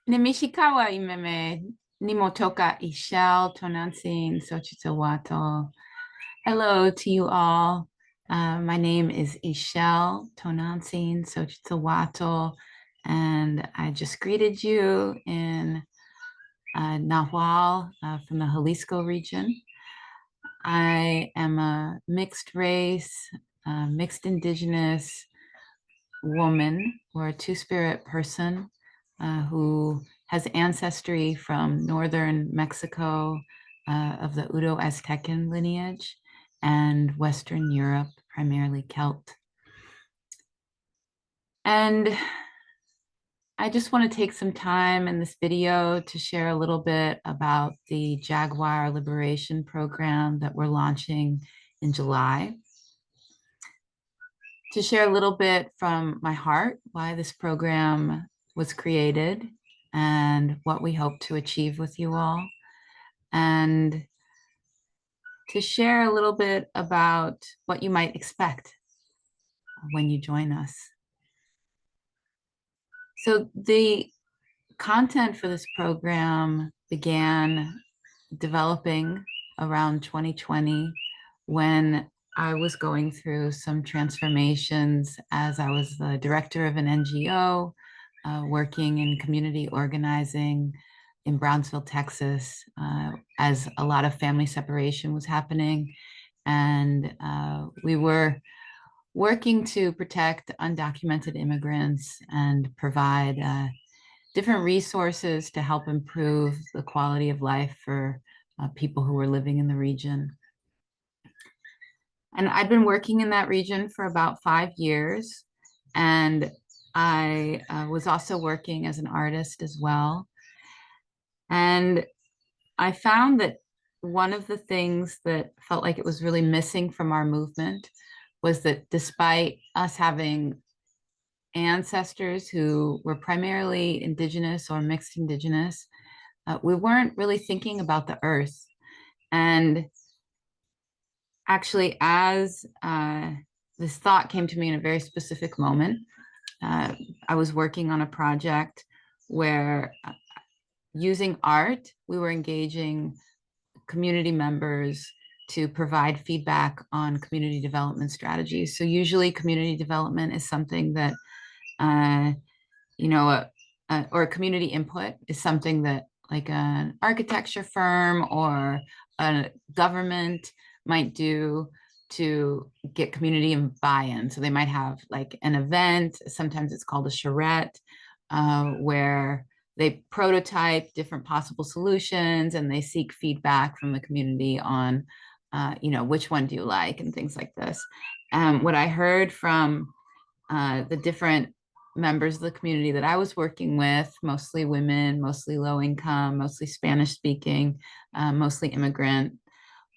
Nimishikawa imeme nimotoka ishal tonansin sochitsawato. Hello to you all. My name is Ishel Tonansin Sochitsawato, and I just greeted you in Nahual from the Jalisco region. I am a mixed race, mixed indigenous woman or a two-spirit person who has ancestry from northern Mexico of the Udo-Aztecan lineage and Western Europe, primarily Celt. And I just want to take some time in this video to share a little bit about the Jaguar Liberation Program that we're launching in July. To share a little bit from my heart why this program was created and what we hope to achieve with you all, and to share a little bit about what you might expect when you join us. So the content for this program began developing around 2020 when I was going through some transformations as I was the director of an NGO, working in community organizing in Brownsville, Texas, as a lot of family separation was happening. And we were working to protect undocumented immigrants and provide different resources to help improve the quality of life for people who were living in the region. And I've been working in that region for about 5 years. And I was also working as an artist as well. And I found that one of the things that felt like it was really missing from our movement was that despite us having ancestors who were primarily indigenous or mixed indigenous, we weren't really thinking about the earth. And actually, as this thought came to me in a very specific moment, I was working on a project where using art, we were engaging community members to provide feedback on community development strategies. So usually community development is something that, or community input is something that like an architecture firm or a government might do to get community buy-in. So they might have like an event, sometimes it's called a charrette, where they prototype different possible solutions and they seek feedback from the community on, which one do you like and things like this. What I heard from the different members of the community that I was working with, mostly women, mostly low income, mostly Spanish speaking, mostly immigrant,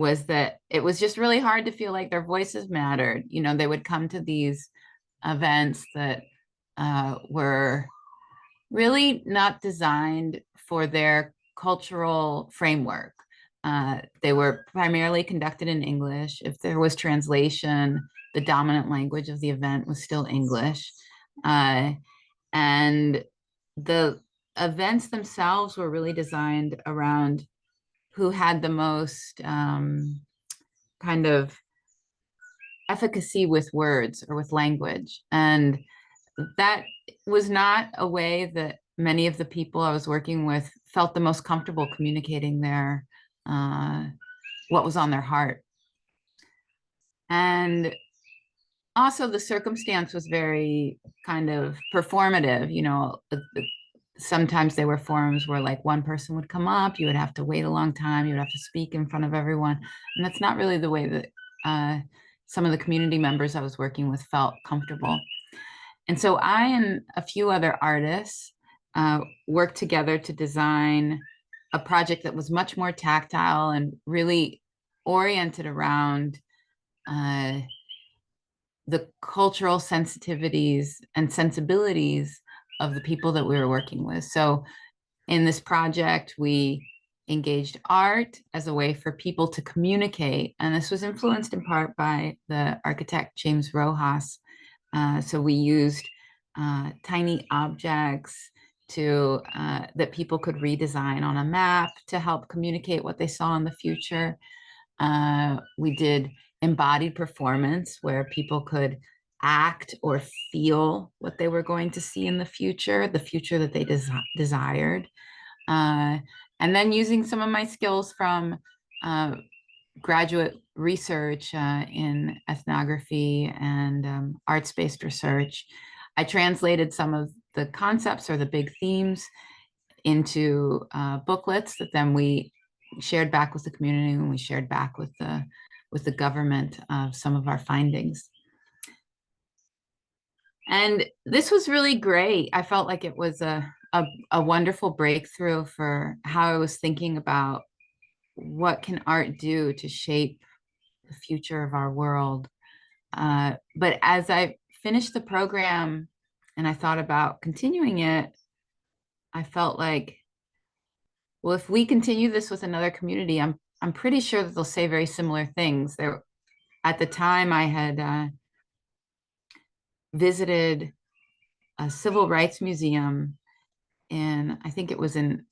was that it was just really hard to feel like their voices mattered. You know, they would come to these events that were really not designed for their cultural framework. They were primarily conducted in English. If there was translation, the dominant language of the event was still English. And the events themselves were really designed around who had the most kind of efficacy with words or with language. And that was not a way that many of the people I was working with felt the most comfortable communicating their what was on their heart. And also the circumstance was very kind of performative. You know, sometimes there were forums where like one person would come up, you would have to wait a long time, you would have to speak in front of everyone. And that's not really the way that some of the community members I was working with felt comfortable. And so I and a few other artists worked together to design a project that was much more tactile and really oriented around the cultural sensitivities and sensibilities of the people that we were working with. So in this project, we engaged art as a way for people to communicate. And this was influenced in part by the architect James Rojas. So we used tiny objects that people could redesign on a map to help communicate what they saw in the future. We did embodied performance where people could act or feel what they were going to see in the future that they desired. And then using some of my skills from graduate research in ethnography and arts-based research, I translated some of the concepts or the big themes into booklets that then we shared back with the community, and we shared back with the government of some of our findings. And this was really great. I felt like it was a wonderful breakthrough for how I was thinking about what can art do to shape the future of our world. But as I finished the program and I thought about continuing it, I felt like, well, if we continue this with another community, I'm pretty sure that they'll say very similar things. There, at the time, I had visited a civil rights museum I think it was in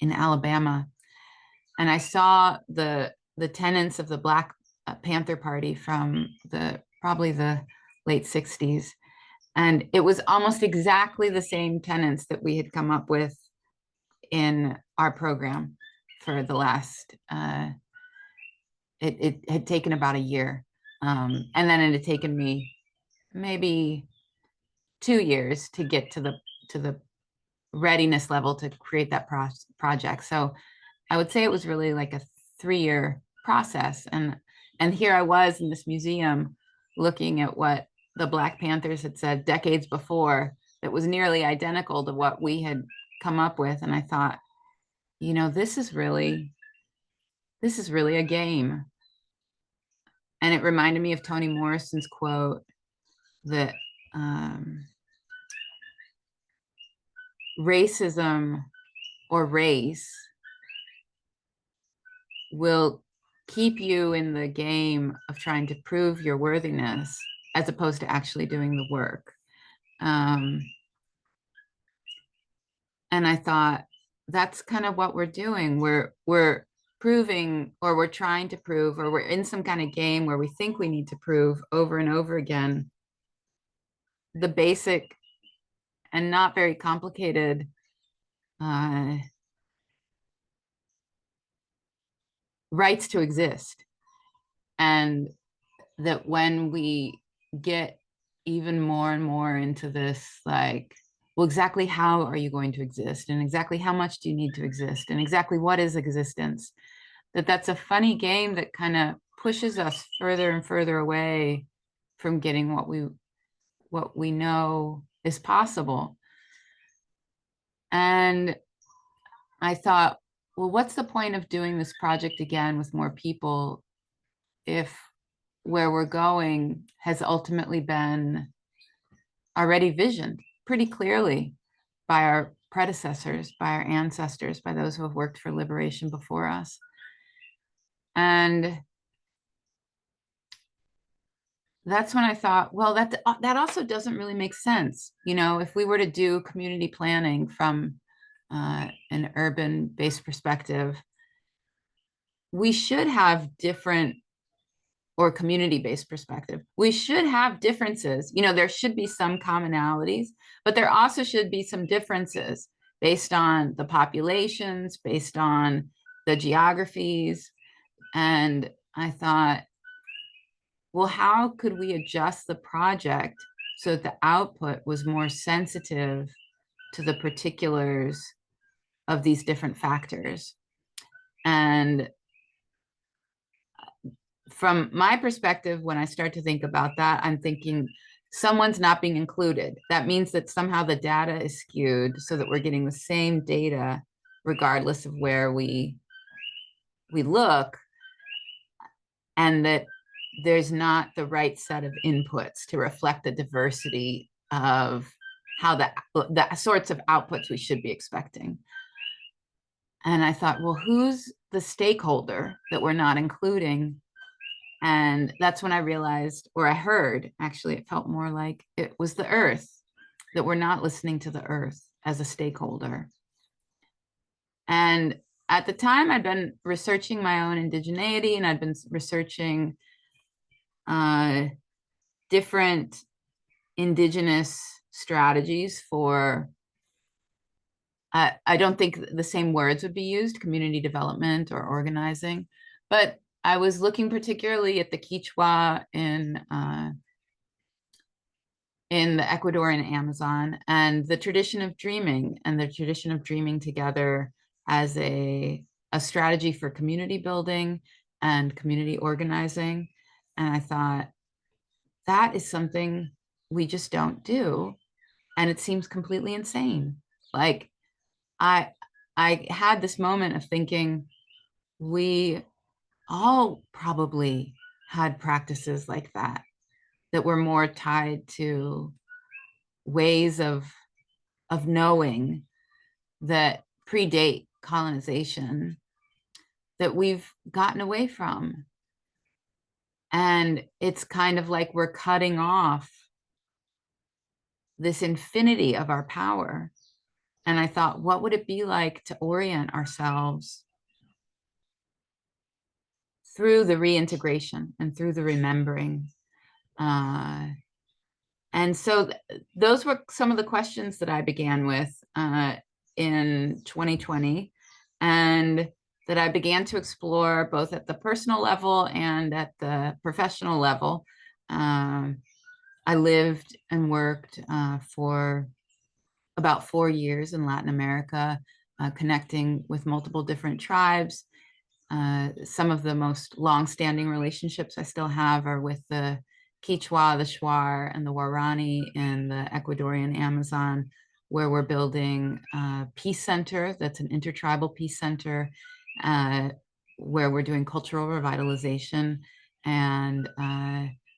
Alabama, and I saw the tenants of the Black Panther Party from probably the late 60s. And it was almost exactly the same tenants that we had come up with in our program for the last, it had taken about a year. And then it had taken me maybe 2 years to get to the readiness level to create that project. So I would say it was really like a 3-year process. And here I was in this museum looking at what the Black Panthers had said decades before that was nearly identical to what we had come up with. And I thought, you know, this is really a game. And it reminded me of Toni Morrison's quote that racism or race will keep you in the game of trying to prove your worthiness as opposed to actually doing the work. And I thought, that's kind of what we're doing. We're proving, or we're trying to prove, or we're in some kind of game where we think we need to prove over and over again the basic and not very complicated rights to exist. And that when we get even more and more into this, like, well, exactly how are you going to exist? And exactly how much do you need to exist? And exactly what is existence? That's a funny game that kind of pushes us further and further away from getting what we know is possible. And I thought, well, what's the point of doing this project again with more people if where we're going has ultimately been already visioned pretty clearly by our predecessors, by our ancestors, by those who have worked for liberation before us. And that's when I thought, well, that also doesn't really make sense. You know, if we were to do community planning from an urban-based perspective, we should have different, or community-based perspective, we should have differences. You know, there should be some commonalities, but there also should be some differences based on the populations, based on the geographies. And I thought, well, how could we adjust the project so that the output was more sensitive to the particulars of these different factors? And from my perspective, when I start to think about that, I'm thinking someone's not being included. That means that somehow the data is skewed so that we're getting the same data regardless of where we look, and that there's not the right set of inputs to reflect the diversity of how the sorts of outputs we should be expecting. And I thought, well, who's the stakeholder that we're not including? And that's when I realized, or I heard, actually, it felt more like it was the earth. that we're not listening to the earth as a stakeholder. And at the time, I'd been researching my own indigeneity, and I'd been researching different indigenous strategies for, I don't think the same words would be used, community development or organizing, but I was looking particularly at the Quechua in the Ecuadorian Amazon, and the tradition of dreaming, and the tradition of dreaming together as a strategy for community building and community organizing. And I thought, that is something we just don't do. And it seems completely insane. Like, I had this moment of thinking, we all probably had practices like that were more tied to ways of knowing that predate colonization that we've gotten away from. And it's kind of like we're cutting off this infinity of our power. And I thought, what would it be like to orient ourselves through the reintegration and through the remembering? And so those were some of the questions that I began with in 2020, and that I began to explore both at the personal level and at the professional level. I lived and worked for about 4 years in Latin America, connecting with multiple different tribes. Some of the most long-standing relationships I still have are with the Quechua, the Shuar, and the Waorani in the Ecuadorian Amazon, where we're building a peace center that's an intertribal peace center, where we're doing cultural revitalization and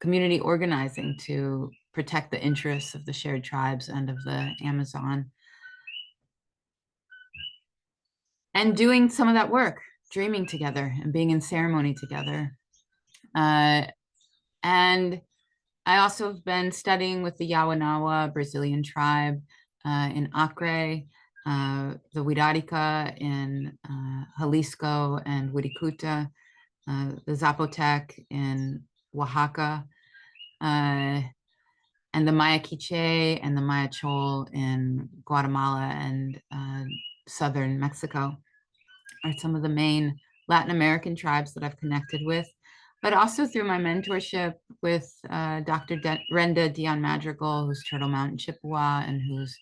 community organizing to protect the interests of the shared tribes and of the Amazon. And doing some of that work, dreaming together and being in ceremony together. And I also have been studying with the Yawanawa Brazilian tribe in Acre, the Wirarica in Jalisco and Wirikuta, the Zapotec in Oaxaca, and the Maya Quiche and the Maya Chol in Guatemala and southern Mexico are some of the main Latin American tribes that I've connected with, but also through my mentorship with Dr. Renda Dion Madrigal, who's Turtle Mountain Chippewa, and whose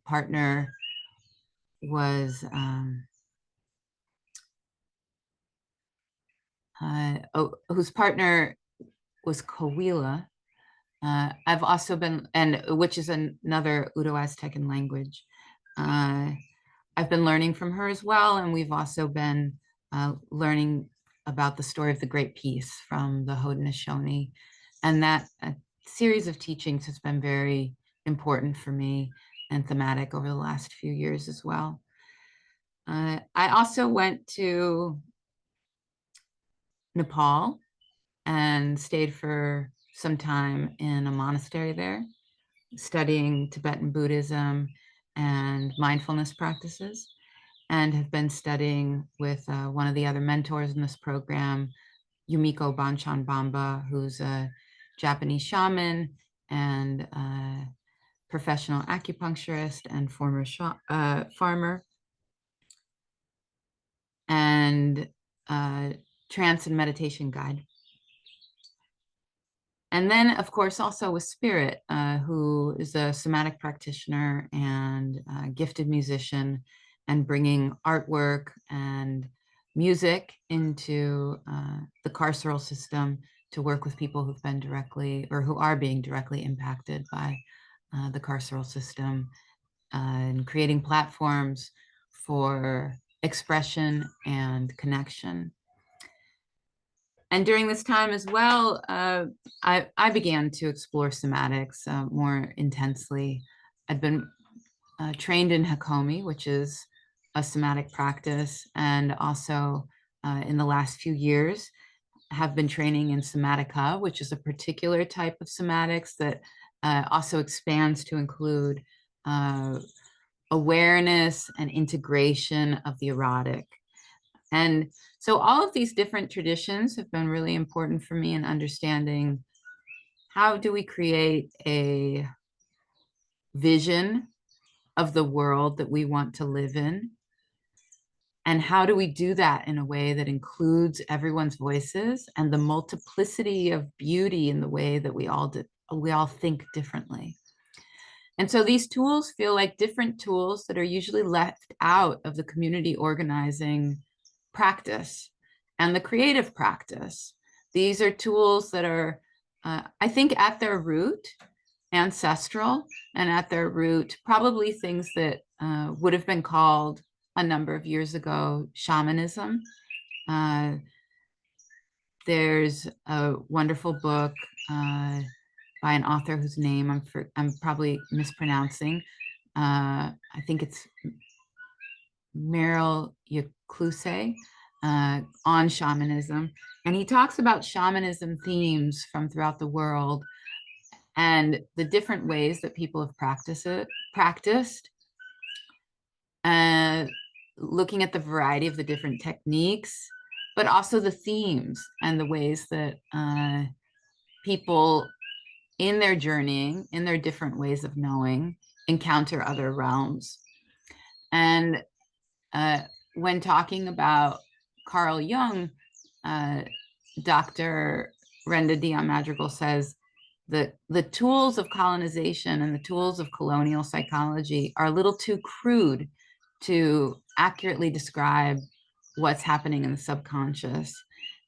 partner was Coahuila. I've also been, and which is another Uto-Aztecan language. I've been learning from her as well, and we've also been learning about the story of the Great Peace from the Haudenosaunee, and that series of teachings has been very important for me and thematic over the last few years as well. I also went to Nepal and stayed for some time in a monastery there, studying Tibetan Buddhism and mindfulness practices, and have been studying with one of the other mentors in this program, Yumiko Banchan Bamba, who's a Japanese shaman and professional acupuncturist and former farmer, and trance and meditation guide. And then, of course, also with Spirit, who is a somatic practitioner and gifted musician, and bringing artwork and music into the carceral system to work with people who've been directly, or who are being directly impacted by the carceral system, and creating platforms for expression and connection. And during this time as well, I began to explore somatics more intensely. I'd been trained in Hakomi, which is a somatic practice, and also in the last few years have been training in somatica, which is a particular type of somatics that also expands to include awareness and integration of the erotic. And so all of these different traditions have been really important for me in understanding how do we create a vision of the world that we want to live in? And how do we do that in a way that includes everyone's voices and the multiplicity of beauty in the way that we all think differently? And so these tools feel like different tools that are usually left out of the community organizing practice and the creative practice. These are tools that are, I think, at their root, ancestral, and at their root, probably things that would have been called a number of years ago shamanism. There's a wonderful book by an author whose name I'm probably mispronouncing. I think it's Meryl Yacluse on shamanism. And he talks about shamanism themes from throughout the world and the different ways that people have practiced, looking at the variety of the different techniques, but also the themes and the ways that people in their journeying, in their different ways of knowing, encounter other realms. And when talking about Carl Jung, Dr. Renda Dion Madrigal says that the tools of colonization and the tools of colonial psychology are a little too crude to accurately describe what's happening in the subconscious.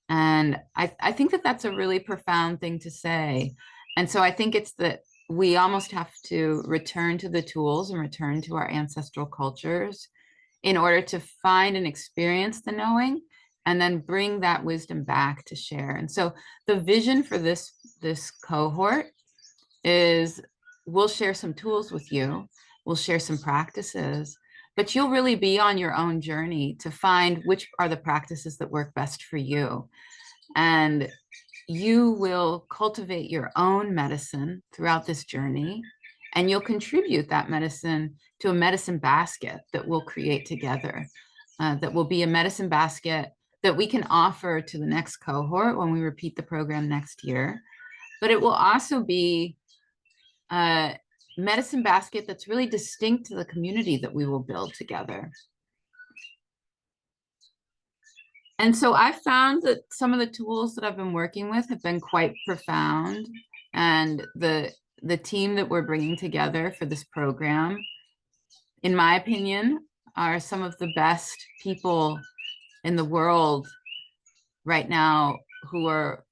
And I think that that's a really profound thing to say. And so I think it's that we almost have to return to the tools and return to our ancestral cultures in order to find and experience the knowing, and then bring that wisdom back to share. And so the vision for this cohort is we'll share some tools with you, we'll share some practices, but you'll really be on your own journey to find which are the practices that work best for you. And you will cultivate your own medicine throughout this journey, and you'll contribute that medicine to a medicine basket that we'll create together, that will be a medicine basket that we can offer to the next cohort when we repeat the program next year. But it will also be a medicine basket that's really distinct to the community that we will build together. And so I found that some of the tools that I've been working with have been quite profound. And the team that we're bringing together for this program, in my opinion, are some of the best people in the world right now who are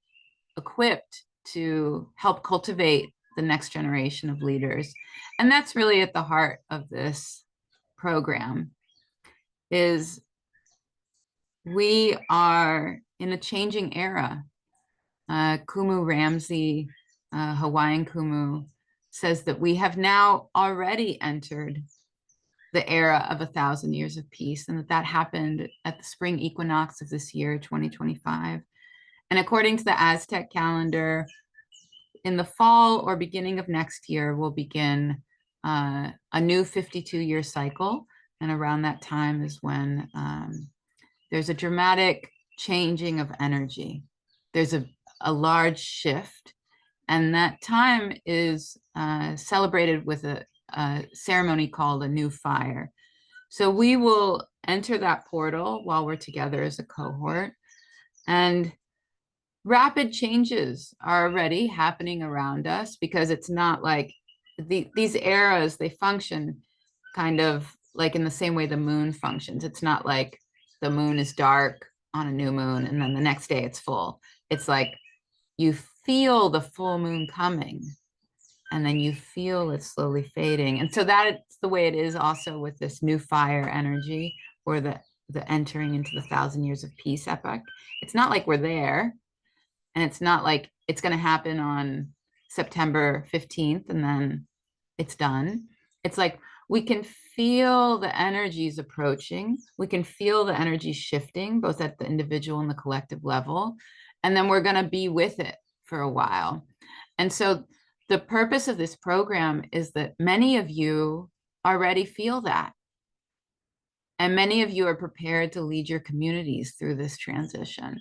equipped to help cultivate the next generation of leaders. And that's really at the heart of this program, is we are in a changing era. Kumu Ramsey, Hawaiian Kumu, says that we have now already entered the era of 1,000 years of peace, and that happened at the spring equinox of this year, 2025. And according to the Aztec calendar, in the fall or beginning of next year, we'll begin a new 52-year cycle. And around that time is when there's a dramatic changing of energy. There's a large shift. And that time is celebrated with a ceremony called a new fire. So we will enter that portal while we're together as a cohort. And rapid changes are already happening around us, because it's not like these eras, they function kind of like in the same way the moon functions. It's not like the moon is dark on a new moon and then the next day it's full. It's like you feel the full moon coming and then you feel it slowly fading. And so that's the way it is also with this new fire energy, or the entering into the 1,000 years of peace epoch. It's not like we're there, and it's not like it's going to happen on September 15th and then it's done. It's like we can feel the energies approaching. We can feel the energy shifting, both at the individual and the collective level. And then we're going to be with it for a while. And so the purpose of this program is that many of you already feel that. And many of you are prepared to lead your communities through this transition.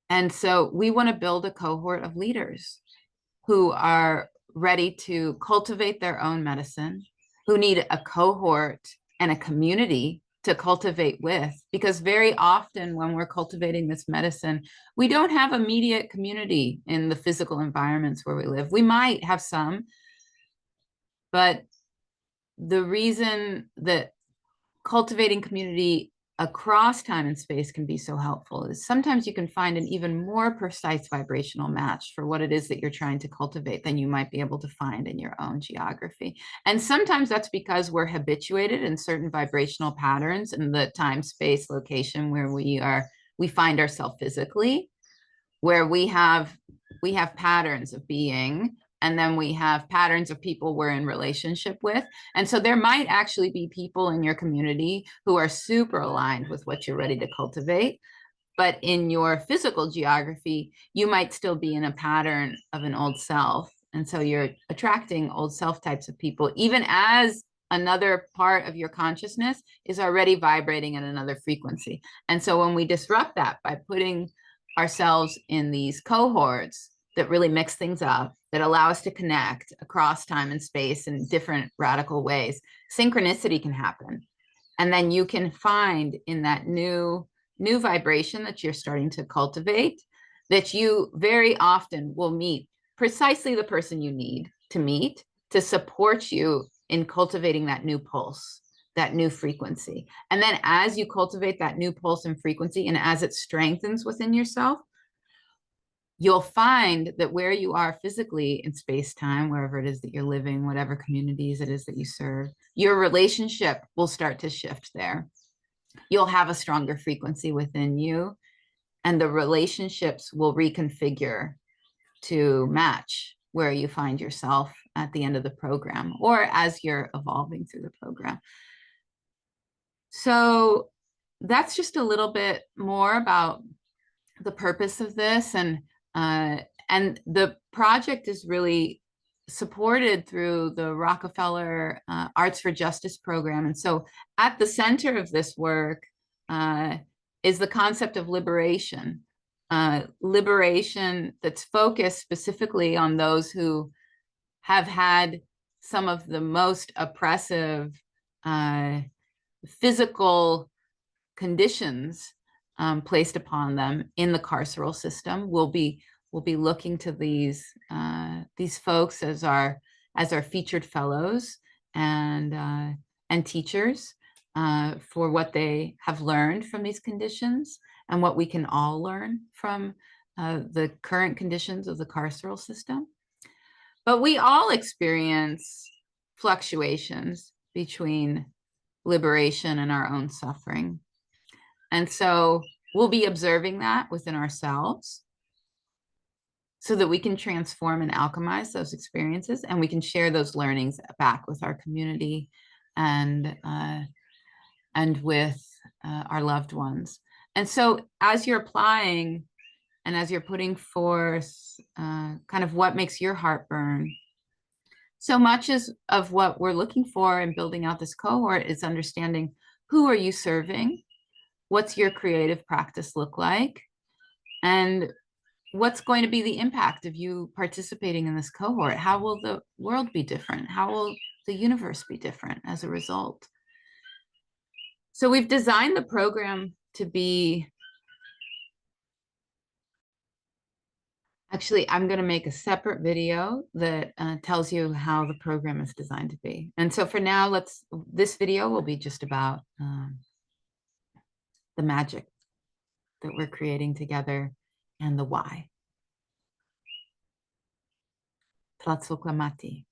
And so we want to build a cohort of leaders who are ready to cultivate their own medicine, who need a cohort and a community to cultivate with, because very often when we're cultivating this medicine, we don't have immediate community in the physical environments where we live. We might have some, but the reason that cultivating community across time and space can be so helpful is sometimes you can find an even more precise vibrational match for what it is that you're trying to cultivate than you might be able to find in your own geography. And sometimes that's because we're habituated in certain vibrational patterns in the time, space, location where we find ourselves physically, where we have patterns of being, and then we have patterns of people we're in relationship with. And so there might actually be people in your community who are super aligned with what you're ready to cultivate. But in your physical geography, you might still be in a pattern of an old self. And so you're attracting old self types of people, even as another part of your consciousness is already vibrating at another frequency. And so when we disrupt that by putting ourselves in these cohorts that really mix things up, that allow us to connect across time and space in different radical ways, synchronicity can happen. And then you can find in that new vibration that you're starting to cultivate, that you very often will meet precisely the person you need to meet to support you in cultivating that new pulse, that new frequency. And then as you cultivate that new pulse and frequency, and as it strengthens within yourself, you'll find that where you are physically in space-time, wherever it is that you're living, whatever communities it is that you serve, your relationship will start to shift there. You'll have a stronger frequency within you, and the relationships will reconfigure to match where you find yourself at the end of the program or as you're evolving through the program. So that's just a little bit more about the purpose of this. And the project is really supported through the Rockefeller Arts for Justice program. And so at the center of this work is the concept of liberation. Liberation that's focused specifically on those who have had some of the most oppressive physical conditions placed upon them in the carceral system. We'll be looking to these folks as our featured fellows and teachers for what they have learned from these conditions and what we can all learn from the current conditions of the carceral system. But we all experience fluctuations between liberation and our own suffering. And so we'll be observing that within ourselves so that we can transform and alchemize those experiences, and we can share those learnings back with our community and with our loved ones. And so as you're applying and as you're putting forth kind of what makes your heart burn, so much of what we're looking for in building out this cohort is understanding, who are you serving? What's your creative practice look like? And what's going to be the impact of you participating in this cohort? How will the world be different? How will the universe be different as a result? So we've designed the program to be, actually, I'm going to make a separate video that tells you how the program is designed to be. And so for now, this video will be just about the magic that we're creating together and the why. Tlatzoklamati.